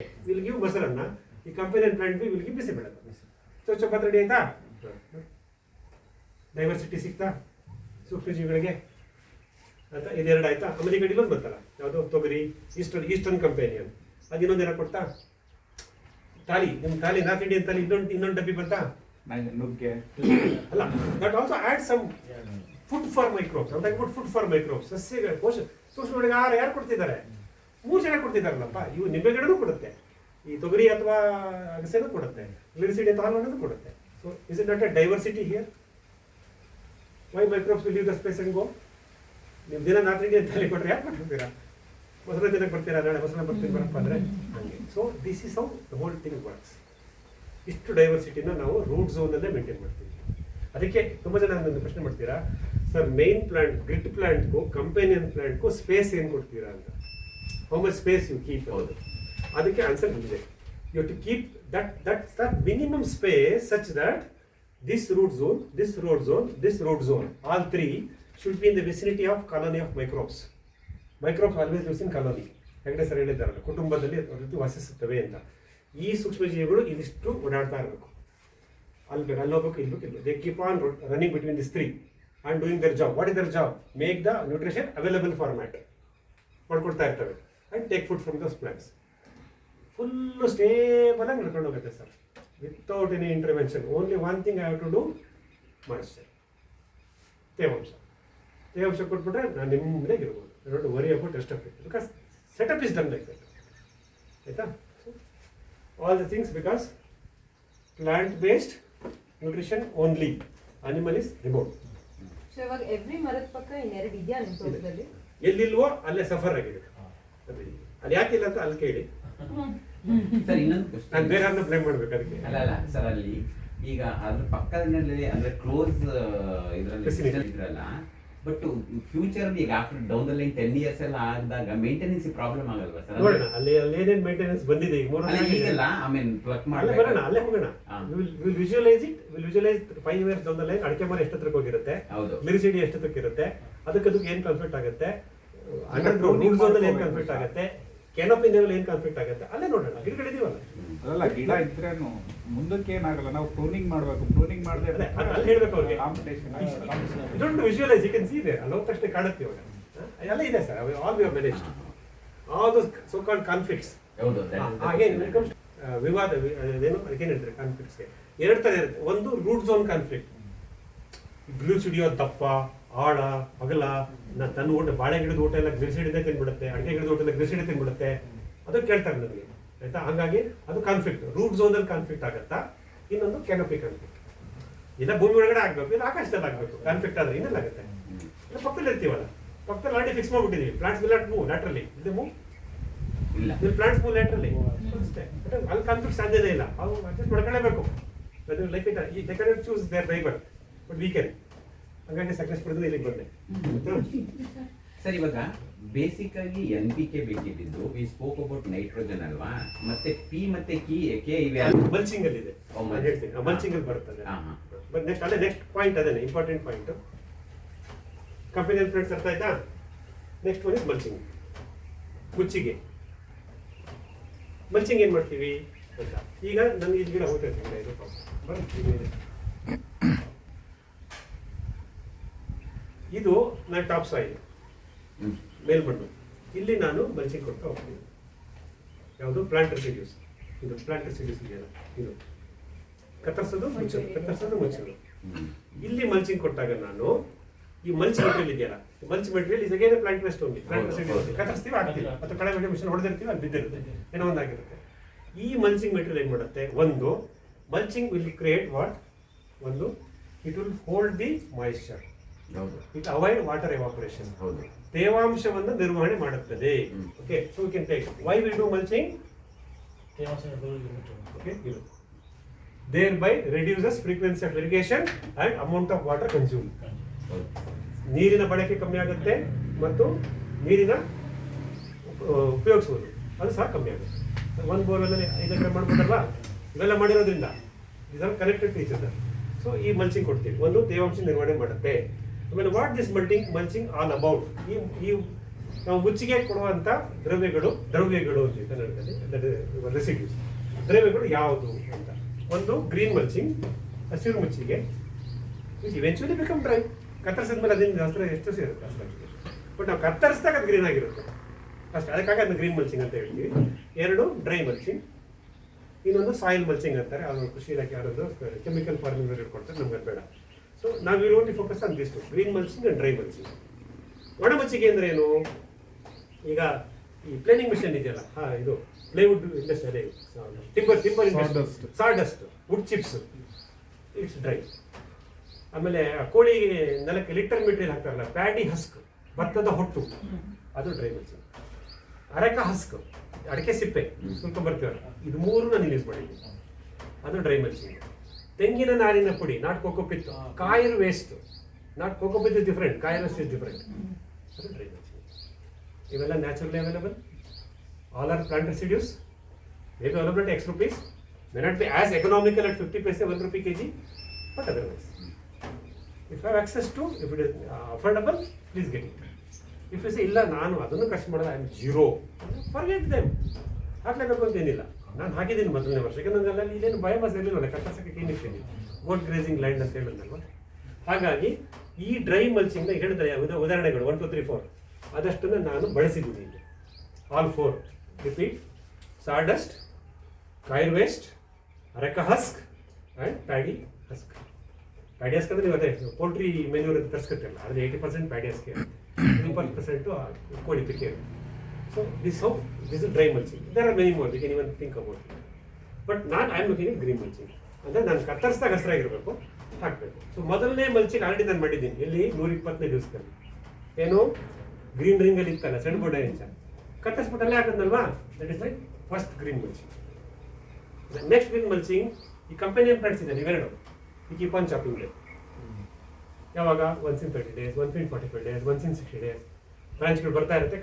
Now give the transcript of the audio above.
Will give mosaranna, ಈ companion plant will give bisibele. So chapati ready ಆಯ್ತಾ? Diversity ಸಿಗ್ತಾ ಸೂಕ್ಷ್ಮಜೀವಿಗಳಿಗೆ ಅಂತ. ಇದೆರಡು ಆಯ್ತಾ? ಆಮೇಲೆ ಈ ಕಡೆ ಇಲ್ಲೊಂದು ಬರ್ತಲ್ಲ, ಯಾವುದು ತೊಗರಿ, ಈಸ್ಟರ್ನ್ ಕಂಪೇನಿಯನ್. ಅದು ಇನ್ನೊಂದೇನ ಕೊಡ್ತಾ? ತಾಲಿ, ನಿಮ್ಮ ತಾಲಿ ನಾರ್ತ್ ಇಂಡಿಯನ್ ತಾಲಿ ಇನ್ನೊಂದು ಡಬ್ಬಿ ಬರ್ತಾ? ನುಗ್ಗೆ ಅಲ್ಲ, that also add some food for microbes. ಅಂತ ಫುಡ್ ಫಾರ್ ಮೈಕ್ರೋಬ್ಸ್, ಸಸ್ಯಗಳ ಪೋಷಕ ಸೂಕ್ಷ್ಮಗಳಿಗೆ ಆಹಾರ ಯಾರು ಕೊಡ್ತಿದ್ದಾರೆ? 3 ಜನ ಕೊಡ್ತಿದ್ದಾರಲ್ಲಪ್ಪ. ಇವು ನಿಂಬೆ ಗಿಡನೂ ಕೊಡುತ್ತೆ, ಈ ತೊಗರಿ ಅಥವಾ ಅಗಸೆನೂ ಕೊಡುತ್ತೆ, ಲಿರಿಸಿಡಿ ಅಥವಾ ಹಾಲು ಕೊಡುತ್ತೆ. So is it not a diversity here? Why microbes will leave the space and go? ನೀವು ದಿನ ನಾರ್ತ್ ಇಂಡಿಯನ್ ತಾಲಿ ಕೊಟ್ಟರೆ ಯಾಕೆ ಕೊಟ್ಟಿರ್ತೀರಾ? ಮೊಸರು ದಿನಕ್ಕೆ ಬರ್ತೀರಾ, ನಾಳೆ ಮೊಸರನ್ನ ಬರ್ತೀನಿ ಬರಪ್ಪ ಅಂದರೆ ಹಂಗೆ. So this is how the whole thing works. ಇಷ್ಟು ಡೈವರ್ಸಿಟಿನ ನಾವು ರೂಟ್ ಝೋನಲ್ಲೇ ಮೇಂಟೈನ್ ಮಾಡ್ತೀವಿ. ಅದಕ್ಕೆ ತುಂಬ ಜನ ನನ್ನ ಪ್ರಶ್ನೆ ಮಾಡ್ತೀರಾ, ಸರ್ ಮೇನ್ ಪ್ಲಾಂಟ್ ಗ್ರಿಡ್ ಪ್ಲಾಂಟ್ಗೂ ಕಂಪೇನಿಯನ್ ಪ್ಲಾಂಟ್ಗೂ ಸ್ಪೇಸ್ ಏನು ಕೊಡ್ತೀರಾ ಅಂತ. How much space you keep? ಹೌದು, ಅದಕ್ಕೆ ಆನ್ಸರ್ ಇದೆ. You to keep that's the minimum space such that this root zone, this road zone, this road zone, all 3 should be in the vicinity of colony of microbes. Microbes always lives in colony. Hegde sir ಹೇಳಿದ್ದಾರಲ್ಲ, ಕುಟುಂಬದಲ್ಲಿ ರೀತಿ ವಾಸಿಸುತ್ತವೆ ಅಂತ. ಈ ಸೂಕ್ಷ್ಮಜೀವಿಗಳು ಇದಿಷ್ಟು ಓಡಾಡ್ತಾ ಇರಬೇಕು. ಅಲ್ಲೋಗ್ಬೇಕು, ಇಲ್ಬೇಕು. They keep on running between this 3 and doing their job. What is their job? Make the nutrition available format ಮಾಡ್ಕೊಡ್ತಾ ಇರ್ತವೆ and take food from those plants. Full stable ಆಗಿ ನಡ್ಕೊಂಡು ಹೋಗುತ್ತೆ sir, without any intervention. Only one thing I have to do, moisture, ತೇವಾಂಶ ಕೊಟ್ಬಿಟ್ರೆ ನಾನು ನಿಮ್ಮದೇ ಇರ್ಬೋದು. Don't worry about rest of it because setup is done like that. ಆಯಿತಾ? All the things because plant based nutrition only, animal is remote. So ಇವಾಗ every ಮರದ ಪಕ್ಕ ಇನ್ನೆರಡು ಇದೆಯಾ ನಿಮ್ಮ ತೋಟದಲ್ಲಿ? ಎಲ್ಲಿಲ್ವೋ ಅಲ್ಲೇ ಸಫರ್ ಆಗಿದೆ. ಅಲ್ಲಿ ಯಾಕಿಲ್ಲ ಅಂತ ಅಲ್ಲಿ ಕೇಳಿ. ಸರ್ ಇನ್ನೊಂದು ನಾನು ಬೇರೆ ಯಾರನ್ನ ಬ್ಲೇಮ್ ಮಾಡ್ಬೇಕು ಅದಕ್ಕೆ? ಅಲ್ಲ ಸರ್, ಅಲ್ಲಿ ಈಗ ಅದ್ರ ಪಕ್ಕದಲ್ಲಿ ಅಂದ್ರೆ ಕ್ಲೋಸ್ Facility. ಇದ್ರಲ್ಲ, ಬಟ್ ಫ್ಯೂಚರ್ ಈಗ after down the line 10 years ಎಲ್ಲ ಆದಾಗ ಮೇಂಟೆನೆನ್ಸ್ ಪ್ರಾಬ್ಲಮ್ ಆಗಲ್ವಾ ಸರ್? ನೋಡೋಣ ಅಲ್ಲಿ ಏನೇನು ಮೇಂಟೆನೆನ್ಸ್ ಬಂದಿದೆ ಈಗ 3 ವರ್ಷ ಈಗಲ್ಲ, ಐ ಮೀನ್ ಪ್ಲಕ್ ಅಲ್ಲೇ ಬರೋಣ, ಅಲ್ಲೇ ಹೋಗೋಣ. Will visualise it. Will visualise 5 years down the line ಅಡಿಕೆ ಮರ ಎಷ್ಟೊತ್ತಕ್ಕೆ ಹೋಗಿರುತ್ತೆ, ಲಿರಿಸಿಡಿ ಎಷ್ಟೊತ್ತಕ್ಕೆ ಇರುತ್ತೆ, ಅದಕ್ಕೆ ಏನು ಕಾನ್ಫ್ಲಿಕ್ಟ್ ಆಗುತ್ತೆ, ಅಂಡರ್ಗ್ರೌಂಡ್ ರೂಟ್ ಝೋನಲ್ಲಿ ಏನು ಕಾನ್ಫ್ಲಿಕ್ಟ್ ಆಗುತ್ತೆ, ಕೆನೋಪಿ ಲೆವೆಲ್ ಏನು ಕಾನ್ಫ್ಲಿಕ್ಟ್ ಆಗುತ್ತೆ, ಅಲ್ಲೇ ನೋಡೋಣ. ಗಿಡಗಳಿದೀವಲ್ಲ, ಅದಲ್ಲ ಗಿಡ ಇದ್ರೇನು ಮುಂದಕ್ಕೆ ಏನಾಗಲ್ಲ. ನಾವು ಪ್ರೂನಿಂಗ್ ಮಾಡಬೇಕು. ಪ್ರೂನಿಂಗ್ ಮಾಡದೆ ಅಲ್ಲಿ ಹೇಳ್ಬೇಕು ಅವ್ರಿಗೆ. ಕಾಂಪಿಟೇಷನ್ ಇದೊಂದು ವಿಜುವಲೈಸ್ ಯು ಕ್ಯಾನ್ ಸಿ ಇದೆ. ಅಲ್ಲಿ ಹೋದ ತಕ್ಷಣ ಕಾಣುತ್ತೆ ಇವಾಗ. ಎಲ್ಲ ಇದೆ sir, all we have managed all those so called conflicts. ಹಾಗೆ ವಿವಾದ ಏನು ಅದಕ್ಕೇನು ಹೇಳ್ತಾರೆ ಕಾನ್ಫ್ಲಿಕ್ಟ್ಸ್ಗೆ? 2 ಥರ ಇರುತ್ತೆ. ಒಂದು ರೂಟ್ ಝೋನ್ ಕಾನ್ಫ್ಲಿಕ್ಟ್, ಗ್ಲೂಸಿಡಿಯೋ ದಪ್ಪ ಆಳ ಅಗಲ, ತನ್ನ ಊಟ ಬಾಳೆ ಗಿಡದ ಊಟ ಎಲ್ಲ ಗ್ಲಿಸಿಡಿದೆ ತಿನ್ಬಿಡುತ್ತೆ, ಅಡಿಕೆ ಗಿಡದ ಊಟ ಎಲ್ಲ ಗ್ಲಿಸಿಡಿ ತಿನ್ಬಿಡುತ್ತೆ, ಅದು ಕೇಳ್ತಾರೆ ನನಗೆ. ಆಯ್ತಾ? ಹಾಗಾಗಿ ಅದು ಕಾನ್ಫ್ಲಿಕ್ಟ್. ರೂಟ್ ಝೋನಲ್ಲಿ ಕಾನ್ಫ್ಲಿಕ್ಟ್ ಆಗುತ್ತಾ? ಇನ್ನೊಂದು ಕೆನೋಪಿ ಕಾನ್ಫ್ಲಿಕ್ಟ್. ಇಲ್ಲ ಭೂಮಿ ಒಳಗಡೆ ಆಗಬೇಕು, ಇಲ್ಲ ಆಕಾಶದಲ್ಲಿ ಆಗಬೇಕು. ಕಾನ್ಫ್ಲಿಕ್ಟ್ ಆದರೆ ಇನ್ನೆಲ್ಲ ಆಗುತ್ತೆ. ಇಲ್ಲ ಪಕ್ಕದಲ್ಲಿ ಇರ್ತೀವಲ್ಲ, ಪಕ್ಕದಲ್ಲಿ ಆಲ್ರೆಡಿ ಫಿಕ್ಸ್ ಮಾಡ್ಬಿಟ್ಟಿದ್ದೀವಿ. Plants will not move laterally. ಇದು ಮೂವ್ ಇಲ್ಲ, ಪ್ಲಾಂಟ್ಸ್ ಮೂವ್ ಲ್ಯಾಟ್ರಲಿ ಅಷ್ಟೇ. ಅಲ್ಲಿ ಕಾನ್ಫ್ಲಿಕ್ಟ್ ಸಾಧ್ಯತೆ ಇಲ್ಲ. ಅವು ಅಡ್ಜಸ್ಟ್ ಮಾಡ್ಕೊಳ್ಳೇಬೇಕು. Like it they can choose their neighbour, but we can. ಹಾಗಾಗಿ ಸಕಲೇಶ್ಪುರದಿಂದ ಇಲ್ಲಿಗೆ ಬಂದೆ. ಸರ್ ಇವಾಗ ಬೇಸಿಕಲಿ NPK ಬೇಕಿದ್ದು, ವಿ ಸ್ಪೋಕ್ ಅಬೌಟ್ ನೈಟ್ರೋಜನ್ ಅಲ್ವಾ, ಮತ್ತೆ P ಮತ್ತೆ K ಇವೆ ಮಲ್ಚಿಂಗ್ ಅಲ್ಲಿ ಇದೆ. ನಾನು ಹೇಳ್ತೀನಿ, ಮಲ್ಚಿಂಗ್ ಅಲ್ಲಿ ಬರ್ತದೆ. ಬಟ್ ನೆಕ್ಸ್ಟ್ ಅದೇ ನೆಕ್ಸ್ಟ್ ಪಾಯಿಂಟ್, ಅದೇನೆ ಇಂಪಾರ್ಟೆಂಟ್ ಪಾಯಿಂಟ್. ಕಂಪೇನಿಯನ್ ಪ್ಲಾಂಟ್ಸ್ ಅರ್ಥ ಆಯ್ತಾ? Next one is mulching. ಮುಚ್ಚಿಗೆ ಮಲ್ಚಿಂಗ್ ಏನು ಮಾಡ್ತೀವಿ ಅಂತ. ಈಗ ನನಗೆ ಇಲ್ಲಿ ಗಿಡ ಹೋಗ್ತಿರ್ತೀನಿ, ಇದು ಬರುತ್ತೆ. ಇದು ನನ್ನ ಟಾಪ್ ಸಾಯಿಲ್ ಮೇಲ್ಮಣ್ಣು. ಇಲ್ಲಿ ನಾನು ಮಲ್ಚಿಂಗ್ ಕೊಡ್ತಾ ಹೋಗ್ತೀನಿ. ಯಾವುದು? Plant residues. ಇದು ಪ್ಲಾಂಟ್ ರೆಸಿಡ್ಯೂಸ್ ಇದೆಯಲ್ಲ, ಇದು ಕತ್ತರಿಸೋದು ಮುಚ್ಚೋದು, ಕತ್ತರಿಸೋದು ಮುಚ್ಚೋದು. ಇಲ್ಲಿ ಮಲ್ಚಿಂಗ್ ಕೊಟ್ಟಾಗ ನಾನು ಈ ಮಲ್ಚ್ ಮೆಟೀರಿಯಲ್ ಇದೆಯಲ್ಲ, mulch material is again plant waste only. Plant residues ಕತ್ತರಿಸ್ತೀವಿ, ಆಗ್ತಿಲ್ಲ, ಅಥವಾ ಕಳೆ ಬೆಳೆ ಮಿಷನ್ ಹೊಡೆದಿರ್ತೀವಿ, ಅಲ್ಲಿ ಬಿದ್ದಿರುತ್ತೆ, ಏನೋ ಒಂದಾಗಿರುತ್ತೆ. ಈ ಮಲ್ಚಿಂಗ್ ಮೆಟೀರಿಯಲ್ ಏನು ಮಾಡುತ್ತೆ? ಒಂದು ಮಲ್ಚಿಂಗ್ ವಿಲ್ ಕ್ರಿಯೇಟ್ ವಾಟ್? ಒಂದು it will hold the moisture, it avoid water evaporation. ತೇವಾಂಶವನ್ನು ನಿರ್ವಹಣೆ ಮಾಡುತ್ತದೆ. Okay, so you can take why we do mulching. Okay, ಇದು thereby reduces frequency of irrigation and amount of water consumed. ನೀರಿನ ಬಳಕೆ ಕಮ್ಮಿ ಆಗುತ್ತೆ ಮತ್ತು ನೀರಿನ ಉಪಯೋಗಿಸುವುದು ಅದು ಸಹ ಕಮ್ಮಿ ಆಗುತ್ತೆ. ಒಂದು ಬೋರ್ವೆಲ್ಲಲ್ಲಿ 5 ಎಕರೆ ಮಾಡ್ಬೋದಲ್ವಾ? ಇವೆಲ್ಲ ಮಾಡಿರೋದ್ರಿಂದ is are connected to each other. So ಈ ಮಲ್ಚಿಂಗ್ ಕೊಡ್ತೀವಿ. ಒಂದು ತೇವಾಂಶ ನಿರ್ವಹಣೆ ಮಾಡುತ್ತೆ. ಆಮೇಲೆ what this mulching all about? ಈ ನಾವು ಮುಚ್ಚಿಗೆ ಕೊಡುವಂಥ ದ್ರವ್ಯಗಳು ಅಂತ ಕನ್ನಡದಲ್ಲಿ ರೆಸಿಡ್ಯೂಸ್ ದ್ರವ್ಯಗಳು ಯಾವುದು ಅಂತ. ಒಂದು ಗ್ರೀನ್ ಮಲ್ಚಿಂಗ್, ಹಸಿರು ಮುಚ್ಚಿಗೆ, ಇವೆಂಚುಲಿ ಬಿಕಮ್ ಡ್ರೈ. ಕತ್ತರಿಸಿದ ಮೇಲೆ ಅದರಿಂದ ಹಸಿರು ಎಷ್ಟು ಸೇರುತ್ತೆ ಅಷ್ಟಾಗಿ, ಬಟ್ ನಾವು ಕತ್ತರಿಸಿದಾಗ ಅದು ಗ್ರೀನ್ ಆಗಿರುತ್ತೆ ಅಷ್ಟೇ. ಅದಕ್ಕಾಗಿ ಅದನ್ನ ಗ್ರೀನ್ ಮಲ್ಚಿಂಗ್ ಅಂತ ಹೇಳ್ತೀವಿ. 2 ಡ್ರೈ ಮಲ್ಚಿಂಗ್, ಇನ್ನೊಂದು ಸಾಯಿಲ್ ಮಲ್ಚಿಂಗ್ ಅಂತಾರೆ. ಅದು ಕೃಷಿ ಇಲಾಖೆ ಯಾರೊಂದು ಕೆಮಿಕಲ್ ಫಾರ್ಮಿಂಗ್ ಹೇಳ್ಕೊಡ್ತಾರೆ, ನಮ್ಗೆ ಅದು ಬೇಡ. ಸೊ ನಾವು will only focus on this two, green mulching and dry mulching. ಒಣ ಮಚ್ಚಿಗೆ ಅಂದ್ರೆ ಏನು? ಈಗ ಈ ಪ್ಲೇನಿಂಗ್ ಮಿಷನ್ ಇದೆಯಲ್ಲ, ಇದು ಪ್ಲೇವುಡ್ ಇಂಡಸ್ಟ್ರಿ, ಅದೇ timber sawdust, wood chips, it's dry. ಆಮೇಲೆ ಕೋಳಿ ನೆಲಕ್ಕೆ ಲಿಟರ್ ಮೆಟೀರಿಯಲ್ ಹಾಕ್ತಾರಲ್ಲ, ಪ್ಯಾಡಿ ಹಸ್ಕ್, ಭತ್ತದ ಹೊಟ್ಟು, ಅದು ಡ್ರೈ ಮಲ್ಚಿಂಗ್. ಅರೆಕ ಹಸ್ಕ್, ಅಡಿಕೆ ಸಿಪ್ಪೆ ಸ್ವಲ್ಪ ಬರ್ತೀವಲ್ಲ, ಇದು 3 ನಾನು ಯೂಸ್ ಮಾಡಿದ್ದೀನಿ, ಅದು ಡ್ರೈ ಮಲ್ಚಿಂಗ್. ತೆಂಗಿನ ನಾರಿನ ಪುಡಿ, not cocopeat, coir waste, not cocopeat is different, coir waste is different, ಅದು ಡ್ರೈ ಮಲ್ಚಿಂಗ್. ಇವೆಲ್ಲ naturally available. All are plant residues, may be available at X rupees, may not be as economical at 50 paise, 1 rupee kg, but otherwise, if I have access to, if it is affordable, please get it. If you say ಇಲ್ಲ ನಾನು ಅದನ್ನು ಖರ್ಚು ಮಾಡೋದು, I am zero, forget them. ಹಾಕ್ಲೇಬೇಕು ಅಂತ ಏನಿಲ್ಲ. ನಾನು ಹಾಕಿದ್ದೀನಿ ಮೊದಲನೇ ವರ್ಷಕ್ಕೆ, ನನಗೆಲ್ಲ ಇಲ್ಲೇನು ಬಯೋಮಾಸ್ ಇರಲಿಲ್ಲ, ಕತ್ತರಿಸೋಕ್ಕೆ ಏನಿರ್ತೀನಿ, ಗೋಟ್ ಗ್ರೇಸಿಂಗ್ ಲ್ಯಾಂಡ್ ಅಂತ ಹೇಳಿದ್ನಲ್ವ. ಹಾಗಾಗಿ ಈ ಡ್ರೈ ಮಲ್ಚಿಂಗ್ನ ಹೇಳಿದ್ರೆ ಉದಾಹರಣೆಗಳು 1, 2, 3, 4 ಅದಷ್ಟನ್ನು ನಾನು ಬಳಸಿದ್ದೀನಿ ಇಲ್ಲಿ. All 4 repeat: sawdust, coir waste, areca husk and paddy husk. Paddy husk ಅಂದರೆ ನೀವು ಅದೇ ಪೋಲ್ಟ್ರಿ ಮೆನ್ಯೂರ್ ಅಂತ ತರಿಸ್ಕೊತಿರಲ್ಲ, ಅದು 80% ಪ್ಯಾಡಿ ಹಸ್ಕ್, 20% ಕೋಳಿ ಪಿಕ್ಕೆ. So this is dry mulching. There are many more, you can even think about. But I am looking at green mulching. ಅಂದರೆ ನಾನು ಕತ್ತರಿಸಿದಾಗ ಹಸಿರಾಗಿರಬೇಕು, ಹಾಕಬೇಕು. ಸೊ ಮೊದಲನೇ ಮಲ್ಚಿಂಗ್ ಆಲ್ರೆಡಿ ನಾನು ಮಾಡಿದ್ದೀನಿ, ಎಲ್ಲಿ 120 ದಿವಸದಲ್ಲಿ. ಏನು ಗ್ರೀನ್ ರಿಂಗಲ್ಲಿ ಇತ್ತಲ್ಲ, ಸಣ್ಣ ಬೋರ್ಡ್ ಇಂಚ ಕತ್ತರಿಸ್ಬಿಟ್ಟಲ್ಲೇ ಹಾಕಿದ್ನಲ್ವಾ, that is my first green mulching. Next green mulching, ಈ ಕಂಪೆನಿಯನ್ ಪ್ಲಾಂಟ್ಸ್ ಇದೆ ಇವೆರಡು, ಈ ಕೀಪ್ ಆನ್ ಚಾಪಿಂಗ್ ಡೇ. ಯಾವಾಗ? 1 in 30 days, 1 in 45 days, 1 in 60 days ಬ್ರಾಂಚ್ಗಳು ಬರ್ತಾ ಇರುತ್ತೆ,